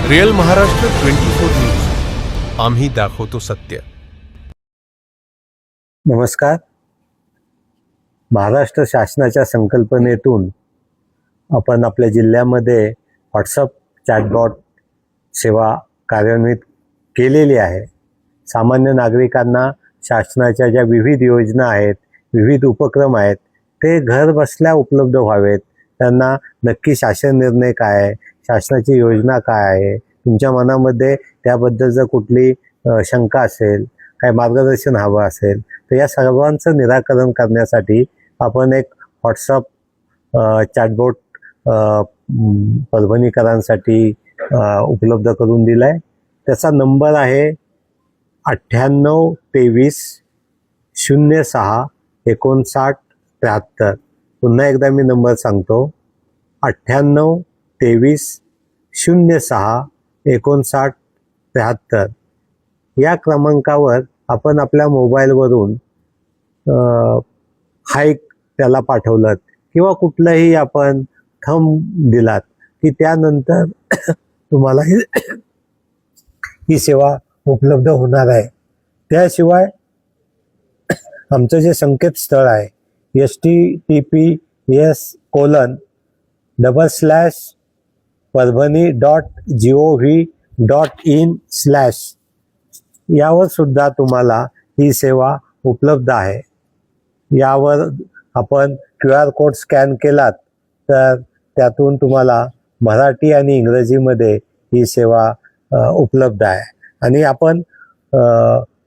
Real Maharashtra 24 news, आम्ही दाखवतो सत्य. नमस्कार. महाराष्ट्र शासनाच्या संकल्पनेतून आपण आपल्या जिल्ह्यामध्ये व्हॉट्सअप चॅटबॉट सेवा कार्यान्वित केलेली आहे. सामान्य नागरिकांना शासनाच्या ज्या विविध योजना आहेत, विविध उपक्रम आहेत, ते घर बसल्या उपलब्ध व्हावेत. त्यांना नक्की शासन निर्णय काय आहे, शासनाची योजना काय आहे, तुमच्या मनामध्ये त्याबद्दल जर कुठली शंका असेल, काय मार्गदर्शन हवं असेल, तर या सर्वांचं निराकरण करण्यासाठी आपण एक व्हॉट्सअप चॅटबॉट परभणीकरांसाठी उपलब्ध करून दिला आहे. त्याचा नंबर आहे 9823 06 59 73. पुन्हा एकदा मी नंबर सांगतो, 9823 06 59 73. या क्रमांकावर आपण आपल्या मोबाईलवरून हाईक त्याला पाठवलं किंवा कुठलाही आपण थंब दिलात की त्यानंतर तुम्हाला ही सेवा उपलब्ध होणार आहे. त्याशिवाय आमचं जे संकेतस्थळ आहे https://parbhani.gov.in/ यावर सुद्धा तुम्हाला ही सेवा उपलब्ध आहे. यावर आपण QR कोड स्कॅन केलात तर त्यातून तुम्हाला मराठी आणि इंग्रजीमध्ये ही सेवा उपलब्ध आहे. आणि आपण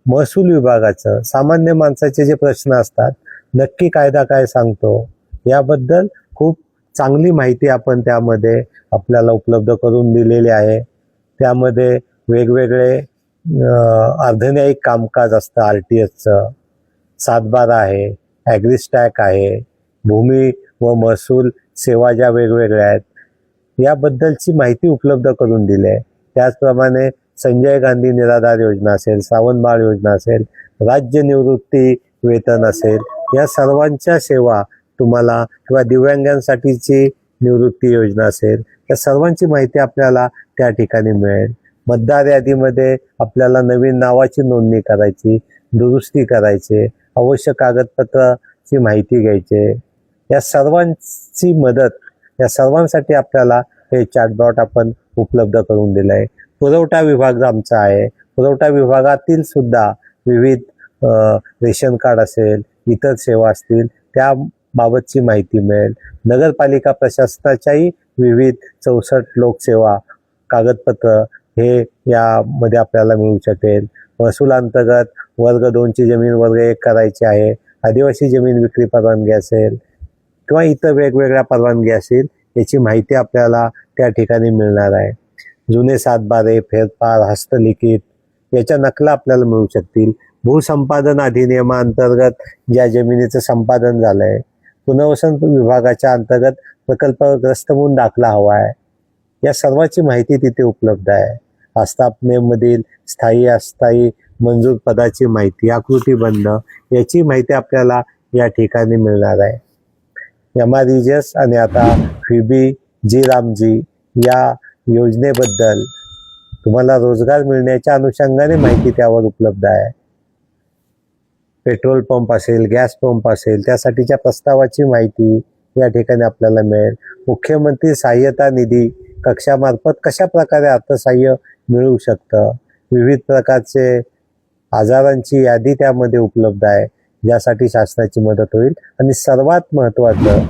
महसूल विभागाचं सामान्य माणसाचे जे प्रश्न असतात, नक्की कायदा काय सांगतो याबद्दल खूप चांगली माहिती आपण त्यामध्ये आपल्याला उपलब्ध करून दिलेली आहे. त्यामध्ये वेगवेगळे अर्धन्यायिक कामकाज असतं, RTSचं 7/12 आहे, ॲग्रिस्टॅक आहे, भूमी व महसूल सेवा ज्या वेगवेगळ्या आहेत याबद्दलची माहिती उपलब्ध करून दिली आहे. त्याचप्रमाणे संजय गांधी निराधार योजना असेल, श्रावण बाळ योजना असेल, राज्य निवृत्ती वेतन असेल, या सर्वांच्या सेवा तुम्हाला, किंवा दिव्यांगांसाठीची निवृत्ती योजना असेल, या सर्वांची माहिती आपल्याला त्या ठिकाणी मिळेल. मतदार यादीमध्ये आपल्याला नवीन नावाची नोंदणी करायची, दुरुस्ती करायची, आवश्यक कागदपत्राची माहिती घ्यायची, या सर्वांची मदत, या सर्वांसाठी आपल्याला हे चॅटबॉट आपण उपलब्ध करून दिलं आहे. पुरवठा विभाग आमचा आहे. पुरवठा विभागातील सुद्धा विविध रेशन कार्ड असेल, इतर सेवा असतील, त्याबाबतची माहिती मिळेल. नगरपालिका प्रशासनाच्याही विविध 64 लोकसेवा कागदपत्र हे यामध्ये आपल्याला मिळू शकेल. महसुलांतर्गत वर्ग 2ची जमीन वर्ग 1 करायची आहे, आदिवासी जमीन विक्री परवानगी असेल किंवा इतर वेगवेगळ्या परवानगी असेल, याची माहिती आपल्याला त्या ठिकाणी मिळणार आहे. जुने 7/12, फेरफार, हस्तलिखित याच्या नकला आपल्याला मिळू शकतील. भूसंपादन अधिनियमाअंतर्गत ज्या जमिनीचं संपादन झालं आहे, पुनर्वसन विभागाच्या अंतर्गत प्रकल्पग्रस्त म्हणून दाखला हवा आहे, या सर्वाची माहिती तिथे उपलब्ध आहे. आस्थापनेमधील स्थायी अस्थायी मंजूर पदाची माहिती, आकृतीबंध याची माहिती आपल्याला या ठिकाणी मिळणार आहे. MREGS आणि आता FIBI जी या योजनेबद्दल तुम्हाला रोजगार मिळण्याच्या अनुषंगाने माहिती त्यावर उपलब्ध आहे. पेट्रोल पंप असेल, गॅस पंप असेल, त्यासाठीच्या प्रस्तावाची माहिती या ठिकाणी आपल्याला मिळेल. मुख्यमंत्री सहाय्यता निधी कक्षामार्फत कशा प्रकारे अर्थसहाय्य मिळू शकतं, विविध प्रकारचे आजारांची यादी त्यामध्ये उपलब्ध आहे, ज्यासाठी शासनाची मदत होईल. आणि सर्वात महत्त्वाचं,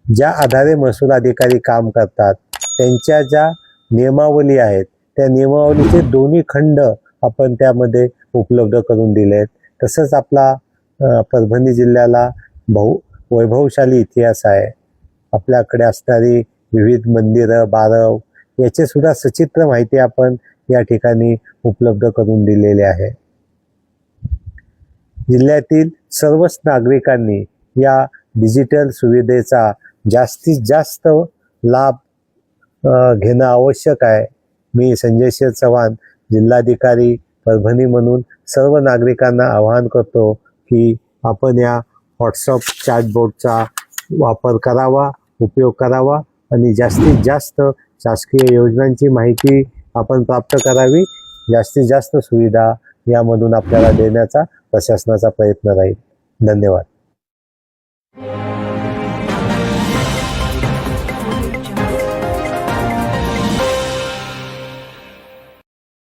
ज्या आधारे महसूल अधिकारी काम करतात त्यांच्या ज्या नियमावली आहेत, त्या नियमावलीचे दोन्ही खंड आपण त्यामध्ये उपलब्ध करून दिले आहेत. तसंच आपला परभणी जिल्ह्याला वैभवशाली इतिहास आहे. आपल्याकडे असणारी विविध मंदिरं, बारव याचे सुद्धा सचित्र माहिती आपण या ठिकाणी उपलब्ध करून दिलेली आहे. जिल्ह्यातील सर्वच नागरिकांनी या डिजिटल सुविधेचा जास्तीत जास्त लाभ घेणं आवश्यक आहे. मी संजय शेर चव्हाण, जिल्हाधिकारी परभणी म्हणून सर्व नागरिकांना आवाहन करतो की आपण या व्हॉट्सअप चॅटबॉटचा वापर करावा, उपयोग करावा आणि जास्तीत जास्त शासकीय योजनांची माहिती आपण प्राप्त करावी. जास्तीत जास्त सुविधा यामधून आपल्याला देण्याचा प्रशासनाचा प्रयत्न राहील. धन्यवाद.